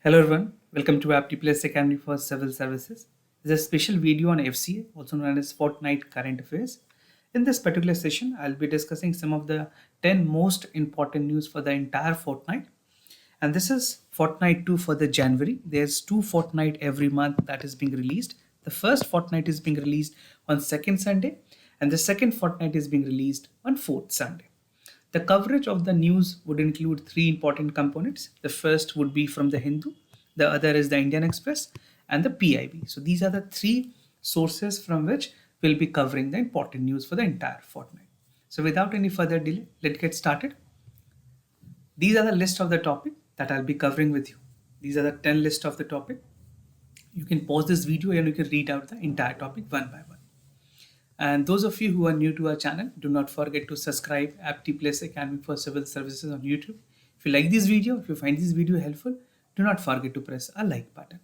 Hello everyone, welcome to APTI PLUS Academy for Civil Services. This is a special video on FCA, also known as Fortnight Current Affairs. In this particular session, I'll be discussing some of the 10 most important news for the entire fortnight. And this is Fortnight 2 for the January. There's two fortnight every month that is being released. The first fortnight is being released on second Sunday, and the second fortnight is being released on fourth Sunday. The coverage of the news would include three important components. The first would be from the Hindu, the other is the Indian Express, and the PIB. So these are the three sources from which we'll be covering the important news for the entire fortnight. So without any further delay, let's get started. These are the list of the topic that I'll be covering with you. These are the 10 list of the topic. You can pause this video and you can read out the entire topic one by one. And those of you who are new to our channel, do not forget to subscribe APTI PLUS Academy for Civil Services on YouTube. If you like this video, if you find this video helpful, do not forget to press a like button.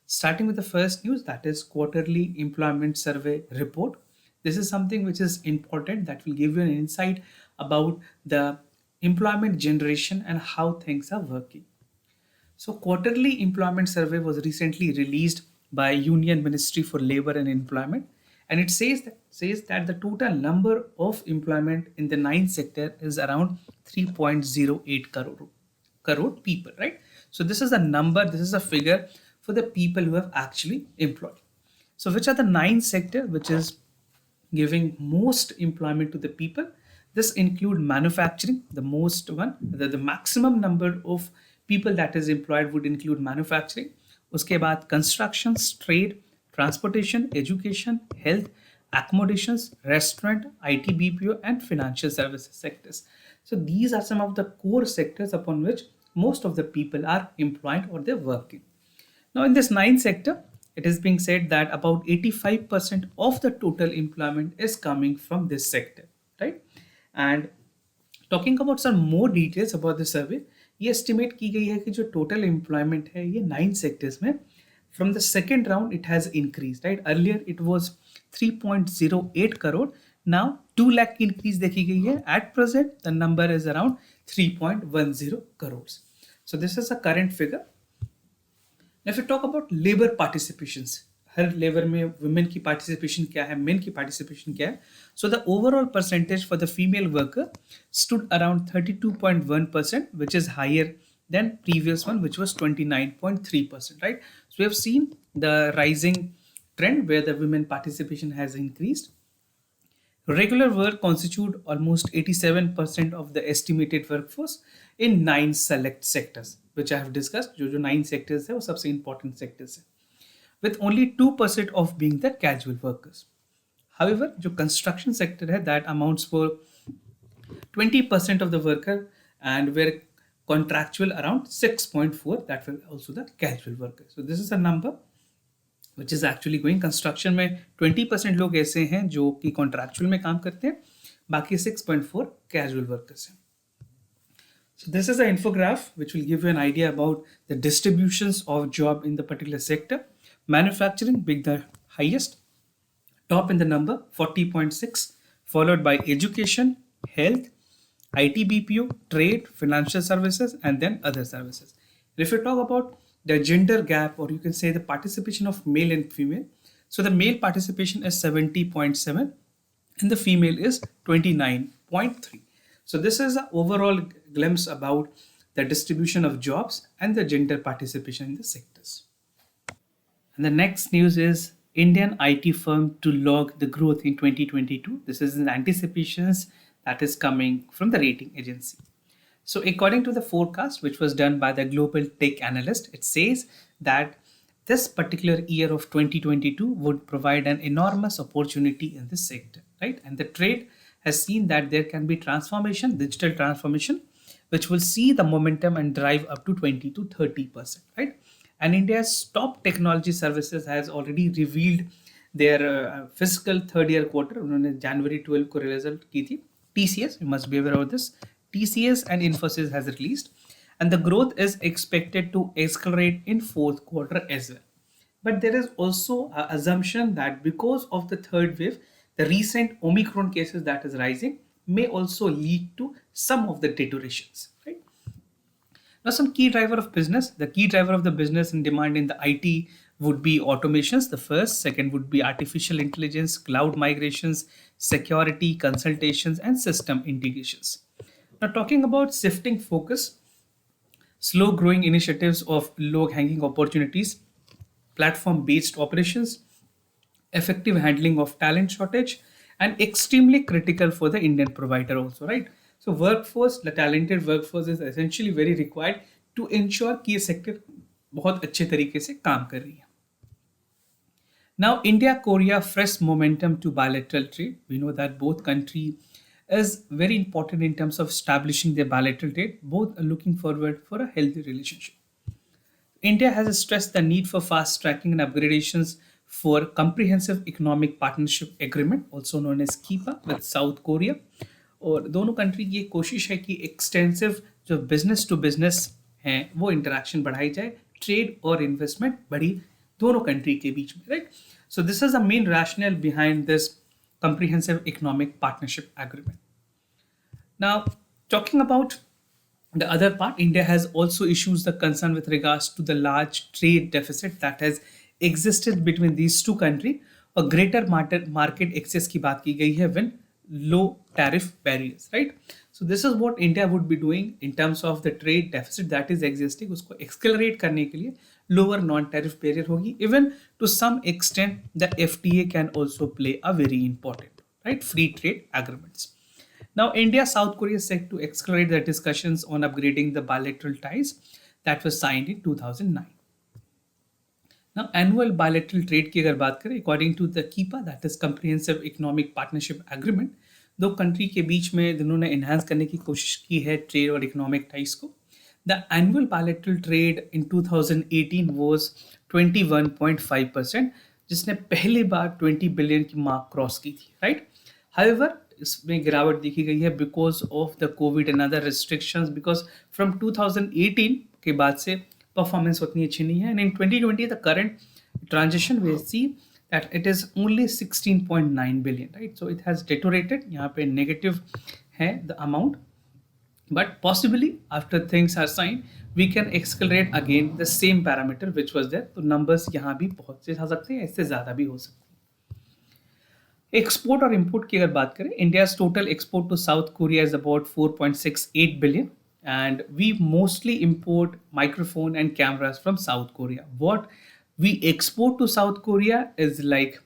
Starting with the first news, that is quarterly employment survey report. This is something which is important that will give you an insight about the employment generation and how things are working. So quarterly employment survey was recently released by Union Ministry for Labor and Employment, and it says that the total number of employment in the ninth sector is around 3.08 crore people, right? So this is a number, this is a figure for the people who have actually employed. So which are the nine sector which is giving most employment to the people? This include manufacturing, the most one, the maximum number of people that is employed would include manufacturing. Uske baad constructions, trade, transportation, education, health, accommodations, restaurant, IT BPO, and financial services sectors. So these are some of the core sectors upon which most of the people are employed or they're working. Now, in this ninth sector, it is being said that about 85% of the total employment is coming from this sector, right? And talking about some more details about the survey, ये estimate की गई है कि जो total employment है ये 9 sectors में from the second round it has increased, right? Earlier it was 3.08 crore, now 2 lakh की increase देखी गई है. At present the number is around 3.10 crores. So this is a current figure. Now if you talk about labor participations, her labour में women की participation क्या है, main की participation क्या है. So the overall percentage for the female worker stood around 32.1%, which is higher than previous one, which was 29.3%, right? So we have seen the rising trend where the women participation has increased. Regular work constitute almost 87% of the estimated workforce in 9 select sectors, which I have discussed. जो 9 sectors है वो सबसे important sectors है, with only 2% of being the casual workers. However, जो construction sector है, that amounts for 20% of the worker and were contractual around 6.4, that were also the casual workers. So this is a number which is actually going. Construction में 20% लोग ऐसे हैं जो कि contractual में काम करते हैं, बाकी 6.4 casual workers हैं. So this is an infograph which will give you an idea about the distributions of job in the particular sector. Manufacturing being the highest, top in the number 40.6, followed by education, health, IT BPO, trade, financial services, and then other services. If you talk about the gender gap, or you can say the participation of male and female, so the male participation is 70.7 and the female is 29.3. So this is an overall glimpse about the distribution of jobs and the gender participation in the sectors. And the next news is Indian IT firm to log the growth in 2022. This is in anticipations that is coming from the rating agency. So according to the forecast, which was done by the global tech analyst, it says that this particular year of 2022 would provide an enormous opportunity in this sector, right? And the trade has seen that there can be transformation, digital transformation, which will see the momentum and drive up to 20 to 30%, right? And India's top technology services has already revealed their fiscal third year quarter. उन्होंने January 12 को result की थी. TCS, you must be aware of this. TCS and Infosys has released, and the growth is expected to accelerate in fourth quarter as well. But there is also an assumption that because of the third wave, the recent Omicron cases that is rising may also lead to some of the deteriorations, right? Now, some key driver of business. The key driver of the business in demand in the IT would be automations. The first, second would be artificial intelligence, cloud migrations, security, consultations, and system integrations. Now, talking about shifting focus, slow growing initiatives of low hanging opportunities, platform based operations, effective handling of talent shortage, and extremely critical for the Indian provider also, right? So workforce, the talented workforce is essentially very required to ensure कि ये sector बहुत अच्छे तरीके से काम कर रही है. Now, India Korea fresh momentum to bilateral trade. We know that both country is very important in terms of establishing their bilateral trade. Both are looking forward for a healthy relationship. India has stressed the need for fast tracking and upgradations for comprehensive economic partnership agreement, also known as KIPA, with South Korea. और दोनों country की ये कोशिश है कि extensive जो business to business हैं वो इंटरेक्शन बढ़ाई जाए, ट्रेड और इन्वेस्टमेंट बढ़ी दोनों कंट्री के बीच में, right? So this is the main rational behind this comprehensive economic partnership agreement. Now, talking about the other part, India has also issues the concern with regards to the large trade deficit that has existed between these two countries. A greater market access की बात की गई है when low tariff barriers, right? So this is what India would be doing in terms of the trade deficit that is existing. उसको accelerate करने के लिए lower non-tariff barrier होगी. Even to some extent, the FTA can also play a very important, right? Free trade agreements. Now, India South Korea is set to accelerate the discussions on upgrading the bilateral ties that was signed in 2009. Now, annual bilateral trade की अगर बात करें, according to the KIPA, that is Comprehensive Economic Partnership Agreement, दो country के बीच में जिन्होंने enhance करने की कोशिश की है ट्रेड और इकोनॉमिक टाइज को. The annual bilateral trade in 2018 was 21.5%, जिसने पहली बार 20 बिलियन की मार्क क्रॉस की थी, राइट? However, इसमें गिरावट देखी गई है because of the COVID and other restrictions, because from 2018 के बाद से परफॉर्मेंस उतनी अच्छी नहीं है. And in 2020 the current transaction we see that it is only 16.9 billion, right? So it has deteriorated. यहाँ पे negative है the amount, but possibly after things are signed we can accelerate again the same parameter which was there. तो numbers यहाँ भी बहुत से आ सकते हैं, इससे ज़्यादा भी हो सकते हैं. एक्सपोर्ट और इंपोर्ट की अगर बात करें, India's total export to South Korea is about 4.68 billion and we mostly import microphone and cameras from South Korea. What we export to South Korea is like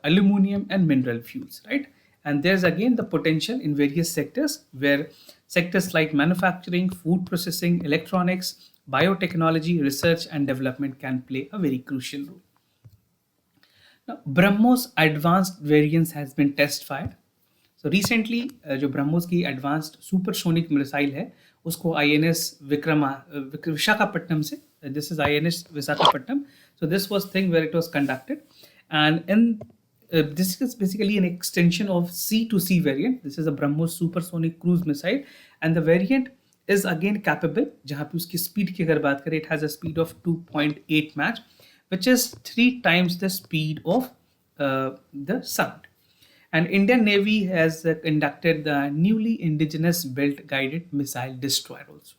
aluminum and mineral fuels, right? And there's again the potential in various sectors where sectors like manufacturing, food processing, electronics, biotechnology, research and development can play a very crucial role. Now, Brahmos advanced variants has been test fired. So recently जो ब्रह्मोस की advanced supersonic missile है उसको INS Visakhapatnam से, this is INS Visakhapatnam. So this was thing where it was conducted, and in this is basically an extension of C to C variant. This is a Brahmos supersonic cruise missile, and the variant is again capable. जहाँ पे उसकी speed की अगर बात करें, it has a speed of 2.8 Mach, which is 3 times the speed of the sound. And Indian Navy has conducted the newly indigenous built guided missile destroyer also.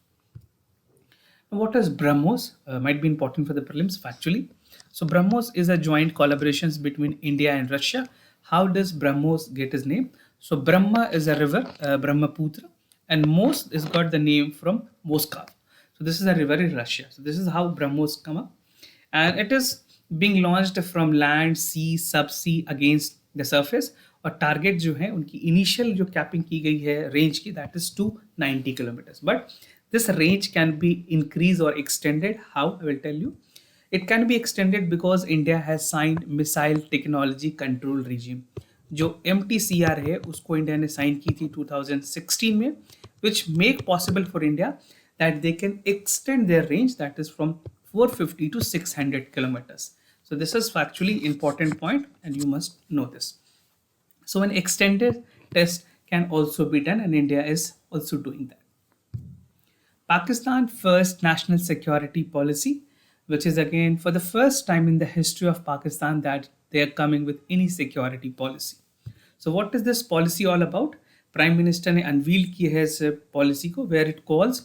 Now, what is Brahmos? Might be important for the prelims factually. So Brahmos is a joint collaboration between India and Russia. How does Brahmos get his name? So Brahma is a river, Brahmaputra, and Mos is got the name from Moscow. So this is a river in Russia. So this is how Brahmos come up, and it is being launched from land, sea, subsea against the surface. और target जो है उनकी initial जो capping की गई है range की, that is 290 kilometres. But this range can be increase और extended. How I will tell you. It can be extended because India has signed missile technology control regime. जो MTCR है उसको India ने sign की थी 2016 में, which make possible for India that they can extend their range that is from 450 to 600 kilometers. So this is factually important point and you must know this. So an extended test can also be done and India is also doing that. Pakistan first national security policy, which is again for the first time in the history of Pakistan that they are coming with any security policy. So what is this policy all about? Prime Minister ने unveil की है इस policy को, where it calls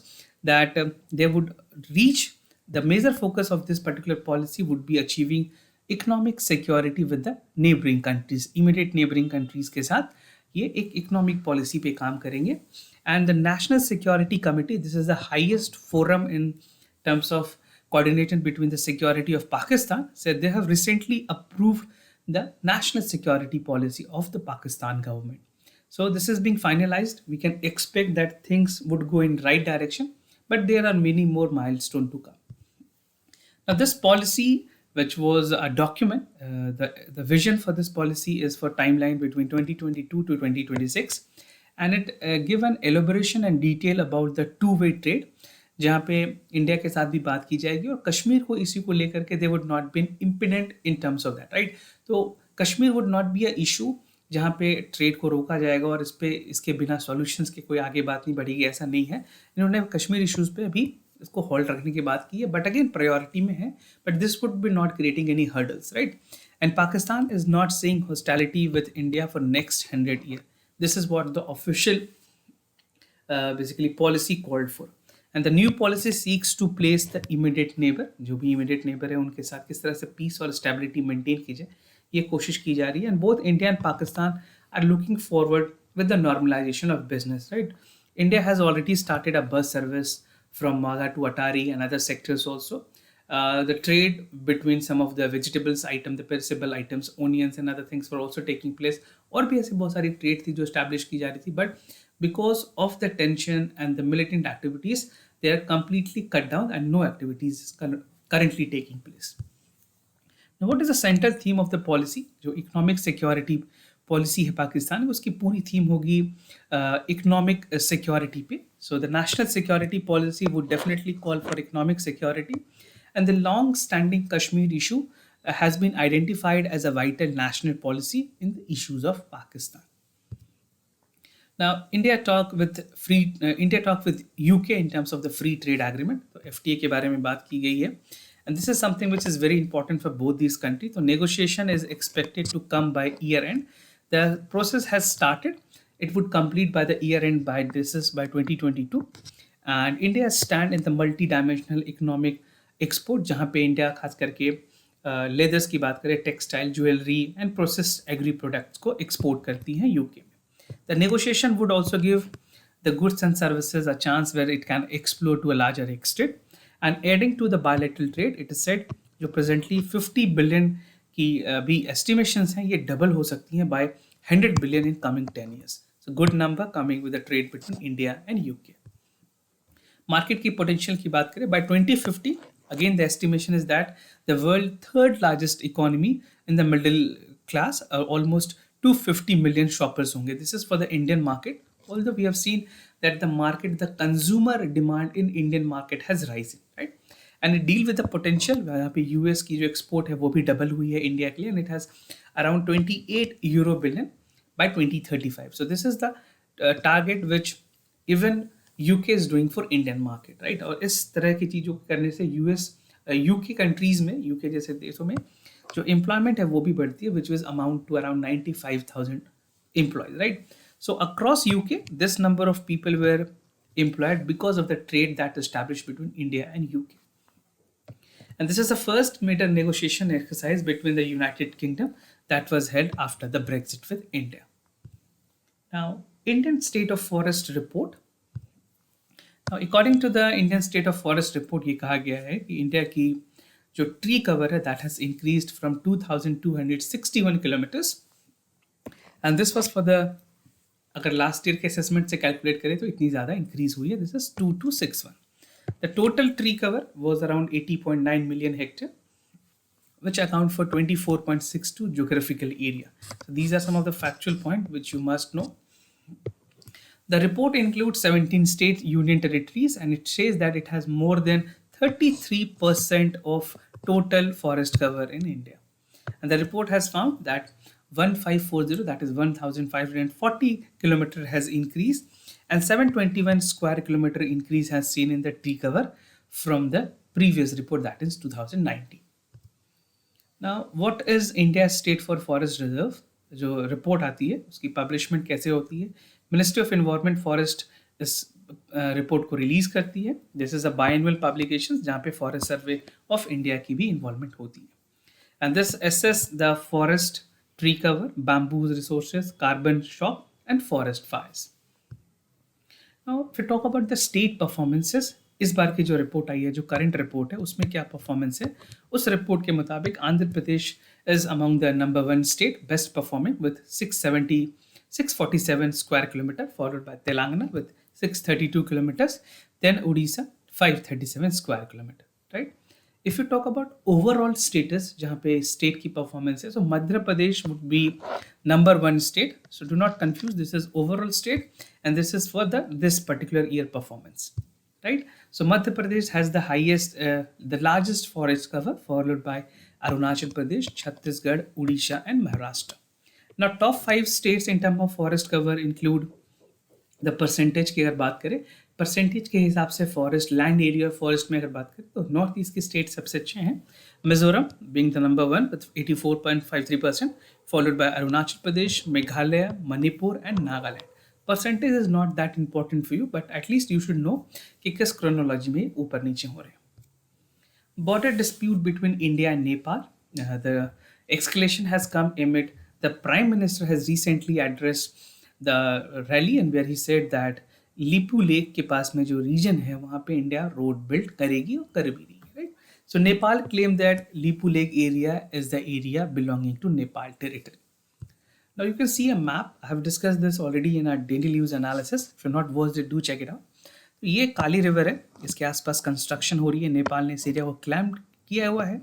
that they would reach the major focus of this particular policy would be achieving economic security with the neighboring countries, immediate neighboring countries के साथ ये एक economic policy पे काम करेंगे. And the national security committee, this is the highest forum in terms of coordination between the security of Pakistan, said they have recently approved the national security policy of the Pakistan government. So this is being finalized. We can expect that things would go in right direction, but there are many more milestones to come. Now, this policy, which was a document, the vision for this policy is for timeline between 2022 to 2026, and it give an elaboration and detail about the two-way trade, जहाँ पे India के साथ भी बात की जाएगी और कश्मीर को इश्यू को लेकर के they would not been impediment in terms of that, right. तो Kashmir would not be a issue जहाँ पे ट्रेड को रोका जाएगा और इस पे इसके बिना सॉल्यूशंस के कोई आगे बात नहीं बढ़ेगी, ऐसा नहीं है. इन्होंने कश्मीर इश्यूज पे अभी इसको होल्ड रखने की बात की है, बट अगेन प्रायोरिटी में है, but this would be not creating any hurdles, right. And Pakistan is not seeing hostility with India for next 100 years. This is what the official basically policy called for. And the new policy seeks to place the immediate neighbor, जो भी immediate neighbor है उनके साथ किस तरह से peace और stability maintain की जाए, ये कोशिश की जा रही है. And both India and Pakistan are looking forward with the normalization of business, right. India has already started a bus service from Maga to Atari and other sectors also. The trade between some of the vegetables item, the perishable items, onions and other things were also taking place. और भी ऐसी बहुत सारी trade थी जो establish की जा रही थी, but because of the tension and the militant activities, they are completely cut down and no activities is currently taking place. Now, what is the central theme of the policy? जो economic security policy है पाकिस्तान में, उसकी पूरी theme होगी economic security पे. So the national security policy would definitely call for economic security, and the long-standing Kashmir issue has been identified as a vital national policy in the issues of Pakistan. Now, India talk with UK in terms of the free trade agreement. तो FTA के बारे में बात की गई है, and this is something which is very important for both these countries. So negotiation is expected to come by year end. The process has started. It would complete by the year end by 2022. And India stand in the multi-dimensional economic export, जहाँ पे India खास करके leathers की बात करें, textile, jewellery and processed agri products को export करती हैं यूके में. The negotiation would also give the goods and services a chance where it can explore to a larger extent. And adding to the bilateral trade, it is said जो presently 50 billion की भी estimations हैं, ये double हो सकती हैं by 100 billion in coming 10 years. So good number coming with the trade between India and UK. Market की potential की बात करें, by 2050, again the estimation is that the world third largest economy in the middle class, almost 250 million shoppers होंगे. This is for the Indian market. Although we have seen that the consumer demand in Indian market has risen, right? And it deal with the potential. यहाँ पे US की जो export है वो भी double हुई है इंडिया के लिए, and it has around 28 euro billion by 2035. So this is the target which even UK is doing for Indian market, right? और इस तरह की चीजों को करने से UK countries में, UK जैसे देशों में जो employment है वो भी बढ़ती है, which was amount to around 95,000 employees, right? So across UK, this number of people were employed because of the trade that established between India and UK. And this is the first major negotiation exercise between the United Kingdom that was held after the Brexit with India. Now, Indian State of Forest Report. Now, according to the Indian State of Forest Report, ये कहा गया है कि India की जो tree cover है that has increased from 2,261 kilometers, and this was for the, अगर last year के असेसमेंट से कैलकुलेट करें तो इतनी ज़्यादा इंक्रीज हुई है. This is 2261. The total tree cover was around 80.9 million hectare, which account for 24.62 geographical area. So these are some of the factual points which you must know. The report includes 17 state union territories, and it says that it has more than 33% of total forest cover in India. And the report has found that 1540, that is 1540 kilometer has increased, and 721 square kilometer increase has seen in the tree cover from the previous report, that is 2019. Now, what is India's State for Forest Reserve? जो report आती है उसकी publishment कैसे होती है? Ministry of environment forest इस report को release करती है. दिस इज अ बायएनुअल पब्लिकेशन जहाँ पे फॉरेस्ट सर्वे ऑफ इंडिया की भी इन्वॉल्वमेंट होती है. And this assess the forest tree cover, bamboo resources, carbon shock, and forest fires. Now, if we talk about the state performances, इस बार की जो report आई है, जो करंट रिपोर्ट है, उसमें क्या परफॉर्मेंस है. उस रिपोर्ट के मुताबिक Andhra Pradesh is among the number one state best performing with 647 square kilometer, followed by Telangana with 632 kilometers, then Odisha 537 square kilometer, right? If you talk about overall status, जहाँ पे state की performance है, so Madhya Pradesh would be number one state. So do not confuse. This is overall state, and this is for this particular year performance, right? So Madhya Pradesh has the highest, the largest forest cover, followed by Arunachal Pradesh, Chhattisgarh, Odisha, and Maharashtra. Now, top 5 states in terms of forest cover include the percentage की अगर बात करें, percentage के हिसाब से forest land area और forest में अगर बात करें तो नॉर्थ ईस्ट के स्टेट सबसे अच्छे हैं. Mizoram being the number one with 84.53%, followed by Arunachal Pradesh, Meghalaya, Manipur and Nagaland. Percentage is not that important for you, but at least you should know कि किस क्रोनोलॉजी में ऊपर नीचे हो रहे हैं. Border dispute between India and Nepal. The escalation has come amid the Prime Minister has recently addressed the rally and where he said that Lipu lake के पास में जो रीजन है वहाँ पे इंडिया रोड बिल्ड करेगी और कर भी रही है, right. So Nepal claim that Lipulekh area is the area belonging to Nepal territory. Now you can see a map. I have discussed this already in our daily news analysis. If you're not watched it, do check it out. तो ये काली river है, इसके आसपास construction हो रही है. नेपाल ने इस एरिया को क्लेम किया हुआ है.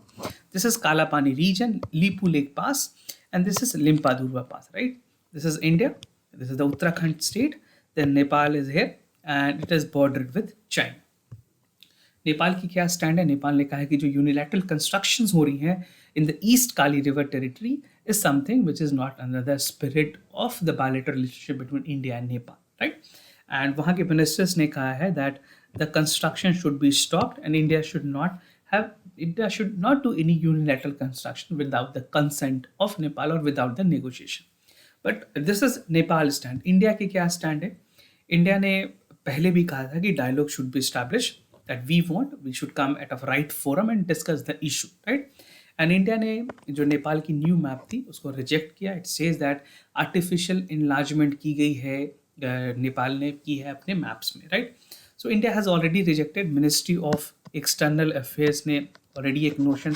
This is Kala Pani region, Lipulekh pass, and this is Limpiyadhura pass, right. This is India, this is the Uttarakhand state, then Nepal is here and it is bordered with China. Nepal की क्या स्टैंड है? नेपाल ने कहा है कि जो यूनिलैटरल कंस्ट्रक्शंस हो रही हैं in the east Kali river territory is something which is not under the spirit of the bilateral relationship between India and Nepal, right. And वहाँ के मिनिस्टर्स ने कहा है that the construction should be stopped and India should not do any unilateral construction without the consent of Nepal और without the negotiation. But this is Nepal stand. India की क्या stand है? India ने पहले भी कहा था कि dialogue should be establish, that we should come at a right forum and discuss the issue, right? And India ने जो नेपाल की न्यू मैप थी उसको रिजेक्ट किया. It says that artificial enlargement की गई है, नेपाल ने की है अपने मैप्स में, right. So India has already rejected. Ministry of External Affairs ने ऑलरेडी एक नोशन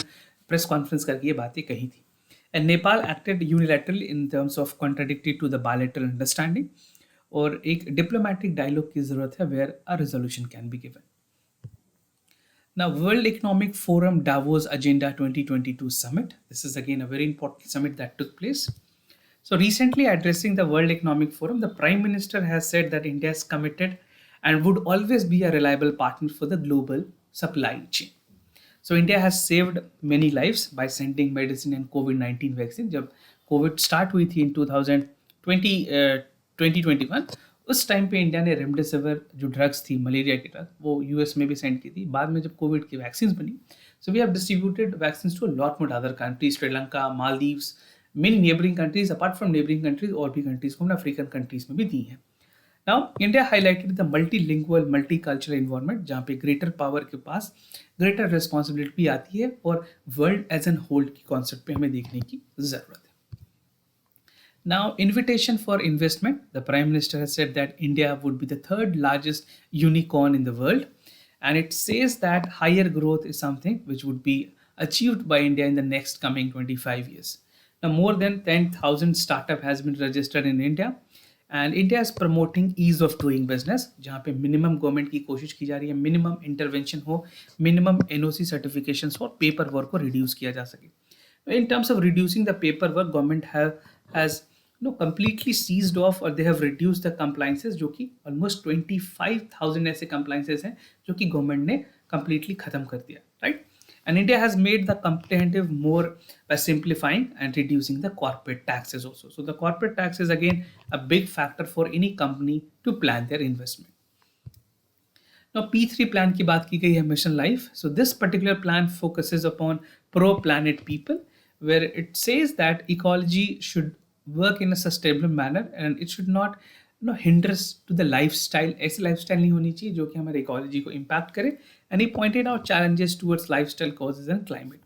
प्रेस कॉन्फ्रेंस करके ये बातें कही थी. And Nepal acted unilaterally in terms of contradictory to the bilateral understanding, और एक डिप्लोमेटिक डायलॉग की ज़रूरत है where a resolution can be given. Now, World Economic Forum Davos Agenda 2022 Summit. This is again a very important summit that took place. So recently addressing the World Economic Forum, the Prime Minister has said that India is committed and would always be a reliable partner for the global supply chain. So India has saved many lives by sending medicine and COVID-19 vaccine. जब COVID start हुई थी in 2021, उस time पे India ने remdesivir जो drugs थी, malaria की drug, वो यूएस में भी सेंड की थी. बाद में जब कोविड की वैक्सीन बनी, so we have distributed vaccine to lot more other countries, Sri Lanka, Maldives, many neighbouring countries. Apart from neighbouring countries और भी कंट्रीज को हमने अफ्रीकन कंट्रीज में भी दी है. Now India highlighted the multilingual multicultural environment, जहाँ पे ग्रेटर पावर के पास ग्रेटर रिस्पॉन्सिबिलिटी भी आती है और वर्ल्ड एज एन होल्ड की कॉन्सेप्ट पे हमें देखने की जरूरत है. Now, invitation for investment. The Prime Minister has said that India would be the third largest unicorn in the world. And it says that higher growth is something which would be achieved by India in the next coming 25 years. Now, more than 10,000 startup has been registered in India. And India is promoting ease of doing business, जहाँ पे minimum government की कोशिश की जा रही है, minimum intervention हो, minimum NOC certifications हो, paper work को reduce किया जा सके. In terms of reducing the paperwork, government has completely seized off or they have reduced the compliances, जो कि almost 25,000 ऐसे compliances हैं जो कि government ने completely खत्म कर दिया, right? And India has made the competitive more by simplifying and reducing the corporate taxes also. So the corporate tax is again a big factor for any company to plan their investment. Now P3 plan की बात की गई है, Mission Life. So this particular plan focuses upon pro-planet people, where it says that ecology should work in a sustainable manner and it should not hinders to the lifestyle. ऐसी lifestyle नहीं होनी चाहिए जो कि हमारे ecology को impact करे. And he pointed out challenges towards lifestyle causes and climate.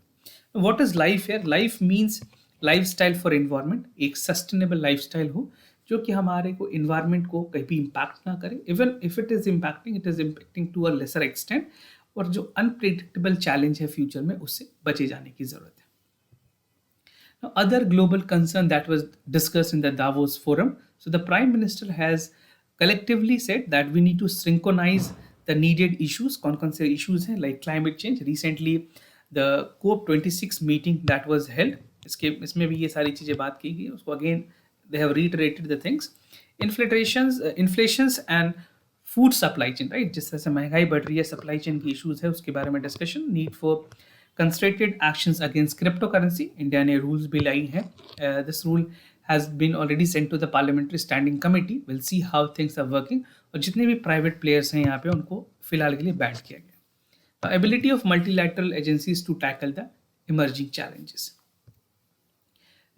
What is life here? Life means lifestyle for environment. एक sustainable lifestyle हो जो कि हमारे को environment को कहीं भी impact ना करे. Even if it is impacting, it is impacting to a lesser extent. और जो unpredictable challenge है future में उससे बचे जाने की जरूरत है. Now, other global concern that was discussed in the Davos forum. So the Prime Minister has collectively said that we need to synchronize the needed issues. कौन-कौन से issues हैं like climate change. Recently, the COP26 meeting that was held. इसमें भी ये सारी चीजें बात की गई. उसको again they have reiterated the things. Inflations and food supply chain, right? जिस तरह से महंगाई बढ़ रही है, supply chain की issues है, उसके बारे में discussion. Need for concerted actions against cryptocurrency. India ने rules भी लाई हैं. This rule has been already sent to the parliamentary standing committee. We'll see how things are working. और जितने भी private players हैं यहाँ पे उनको फिलहाल के लिए ban किया गया. The ability of multilateral agencies to tackle the emerging challenges.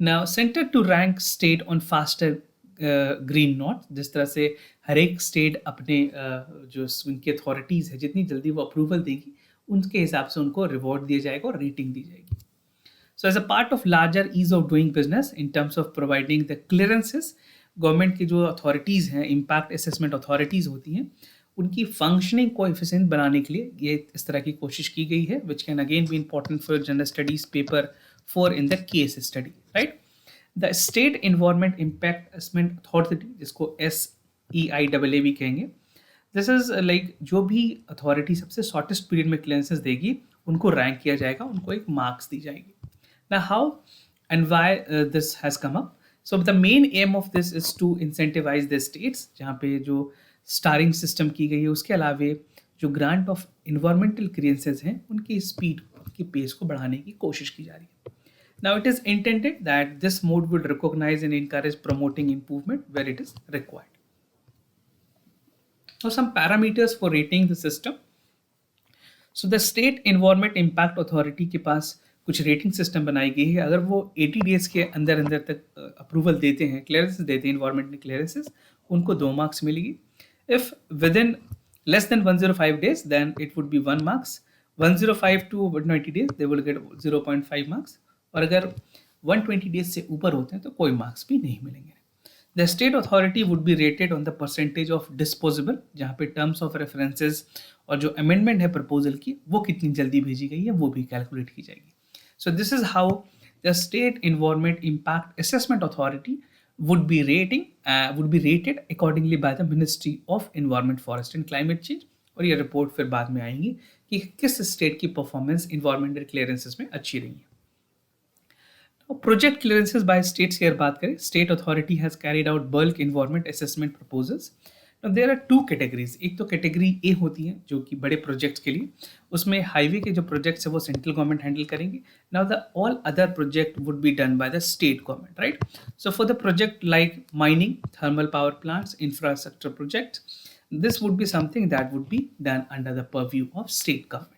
Now, centered to rank state on faster green note. जिस तरह से हर एक स्टेट अपने जो उनकी अथॉरिटीज़ है जितनी जल्दी वो अप्रूवल देगी उनके हिसाब से उनको रिवॉर्ड दिया जाएगा और रेटिंग दी जाएगी. So as a part of larger ease of doing business in terms of providing the clearances, government की जो अथॉरिटीज़ हैं, इम्पैक्ट असेसमेंट अथॉरिटीज़ होती हैं, उनकी फंक्शनिंग को एफिशिएंट बनाने के लिए ये इस तरह की कोशिश की गई है, which can again be important for general studies paper 4 in the case study, right. The state environment impact assessment authority, जिसको SEIAA भी कहेंगे, दिस इज लाइक जो भी अथॉरिटी सबसे शॉर्टेस्ट पीरियड में क्लियरेंसेस देगी उनको रैंक किया जाएगा, उनको एक मार्क्स दी जाएगी. Now how and why this has come up? So the main aim of this is to incentivize the states, जहाँ पे जो स्टारिंग सिस्टम की गई है उसके अलावे जो ग्रांट ऑफ इन्वायरमेंटल क्लियरेंसेस हैं उनकी स्पीड, उनकी पेस को बढ़ाने की कोशिश की जा रही है. Now it is intended that this mode would recognize and encourage promoting improvement where it is required. Now some parameters for rating the system. So the State Environment Impact Authority के पास कुछ रेटिंग सिस्टम बनाई गई है. अगर वो 80 days के अंदर अंदर तक अप्रूवल देते हैं, क्लियरेंसेस देते हैं, इन्वायरमेंट क्लियरेंसेस, उनको 2 मार्क्स मिलेगी. If within less than 105 days then it would be 1 marks. 105 to 120 days they will get 0.5 marks. और अगर 120 डेज से ऊपर होते हैं तो कोई मार्क्स भी नहीं मिलेंगे. The state authority would be rated on the percentage of disposable, जहाँ पे टर्म्स ऑफ रेफरेंसेस और जो अमेंडमेंट है प्रपोजल की वो कितनी जल्दी भेजी गई है वो भी कैलकुलेट की जाएगी. So this is how the State Environment Impact Assessment Authority would be rated accordingly by the Ministry of Environment, Forest and Climate Change. और ये रिपोर्ट फिर बाद में आएंगी कि किस स्टेट की परफॉर्मेंस इन्वायरमेंटल क्लियरेंसेस में अच्छी रही है. प्रोजेक्ट क्लियरेंसेस बाय स्टेट्स की अगर बात करें, state authority has carried out bulk environment assessment proposals. There are 2 categories. एक तो कैटेगरी ए होती है जो कि बड़े प्रोजेक्ट्स के लिए, उसमें हाईवे के जो प्रोजेक्ट्स है वो सेंट्रल गवर्नमेंट हैंडल करेंगे. Now the all other project would be done by the state government, right. So for the project like mining, thermal power plants, infrastructure project, this would be something that would be done under the purview of state government.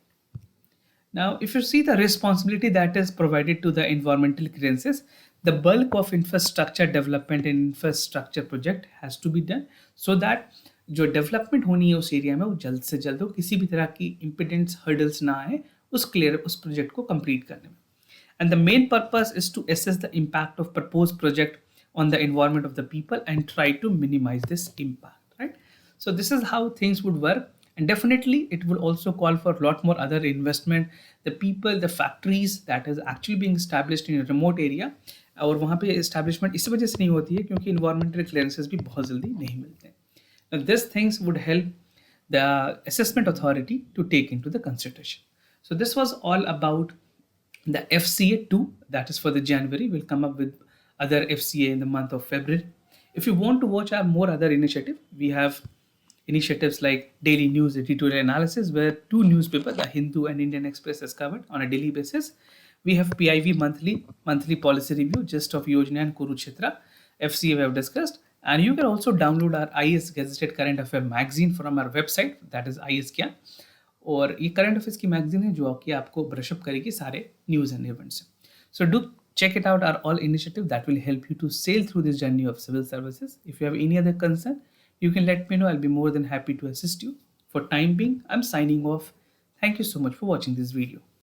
Now, if you see the responsibility that is provided to the environmental clearances, the bulk of infrastructure development and infrastructure project has to be done so that जो development होनी है उस area में वो जल्द से जल्द हो, किसी भी तरह की इम्पिडेंस हर्डल्स ना आए उस प्रोजेक्ट को कंप्लीट करने में. And the main purpose is to assess the impact of propose project on the environment of the people and try to minimise this impact, right. So this is how things would work, and definitely it will also call for a lot more other investment. The people, the factories that is actually being established in a remote area, और वहाँ पे establishment इस वजह से नहीं होती है क्योंकि environmental clearances भी बहुत जल्दी नहीं मिलते हैं. Now these things would help the assessment authority to take into the consideration. So this was all about the FCA 2, that is for the January. We'll come up with other FCA in the month of February. If you want to watch our more other initiative, we have initiatives like daily news editorial analysis, where 2 newspapers, the Hindu and Indian Express, is covered on a daily basis. We have PIV monthly policy review, Gist of Yojana and Kurukshetra. FCA we have discussed, and you can also download our IS Gazetted Current Affair magazine from our website, that is IS क्या. और ये current affairs की magazine है जो कि आपको brush-up करेगी सारे news and events. So do check it out, our all initiative that will help you to sail through this journey of civil services. If you have any other concern, You can let me know. I'll be more than happy to assist you. For time being, I'm signing off. Thank you so much for watching this video.